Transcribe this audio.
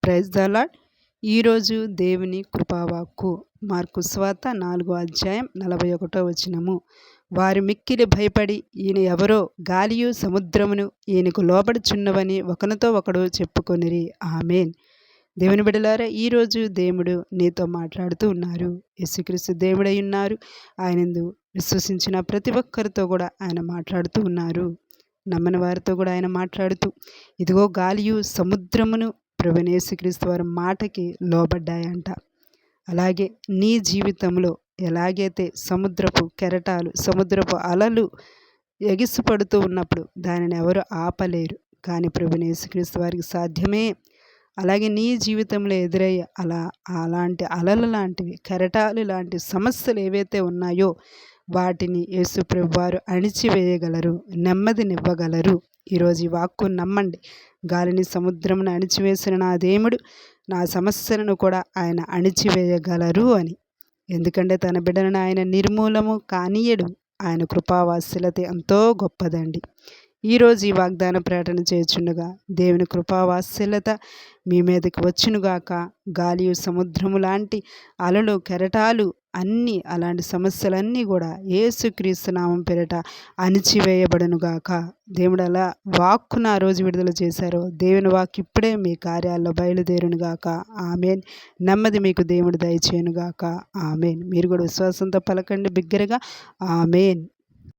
Praise the lord. ఈరోజు దేవుని కృపావాక్కు mark సువార్త 4వ అధ్యాయం 41వ వచనము. వారు మిక్కిలి భయపడి ఈయన ఎవరో గాలియు సముద్రమును ఈయనకు లోబడుచున్నవని ఒకనితో ఒకడు చెప్పుకొనిరి. ఆమేన్. దేవుని బిడ్డలారా, ఈరోజు దేవుడు నీతో మాట్లాడుతూ ఉన్నారు. యేసుక్రీస్తు దేవుడై ఉన్నారు. ఆయనందు విశ్వసించిన ప్రతి ఒక్కరితో కూడా ఆయన మాట్లాడుతూ ఉన్నారు. నమ్మని వారితో కూడా ఆయన మాట్లాడుతూ, ఇదిగో గాలియు సముద్రమును ప్రభువైన యేసుక్రీస్తు వారి మాటకి లోబడ్డాయంట. అలాగే నీ జీవితంలో ఎలాగైతే సముద్రపు కెరటాలు, సముద్రపు అలలు ఎగిసిపడుతూ ఉన్నప్పుడు దానిని ఎవరు ఆపలేరు, కానీ ప్రభువైన యేసుక్రీస్తు వారికి సాధ్యమే. అలాగే నీ జీవితంలో ఎదురయ్యే అలాంటి అలలు లాంటివి, కెరటాలు లాంటి సమస్యలు ఏవైతే ఉన్నాయో వాటిని యేసు ప్రభువారు అణిచివేయగలరు, నెమ్మదినివ్వగలరు. ఈరోజు ఈ వాక్కు నమ్మండి. గాలిని సముద్రమును అణిచివేసిన నా దేవుడు నా సమస్యలను కూడా ఆయన అణిచివేయగలరు అని. ఎందుకంటే తన బిడ్డలను ఆయన నిర్మూలము కానీయడు. ఆయన కృపావాత్సల్యత ఎంతో గొప్పదండి. ఈరోజు ఈ వాగ్దాన ప్రకటన చేయుచుండగా దేవుని కృపావాత్సల్యత మీ మీదకి వచ్చునుగాక. గాలియు సముద్రము లాంటి అలలు, కెరటాలు అన్నీ, అలాంటి సమస్యలన్నీ కూడా యేసుక్రీస్తు నామం పేరిట అణిచివేయబడునుగాక. దేవుడు అలా వాక్కును ఆ రోజు విడుదల చేశారో దేవుని వాక్కు ఇప్పుడే మీ కార్యాల్లో బయలుదేరునుగాక. ఆమేన్. నెమ్మది మీకు దేవుడు దయచేయునుగాక. ఆమేన్. మీరు కూడా విశ్వాసంతో పలకండి బిగ్గరగా. ఆమేన్.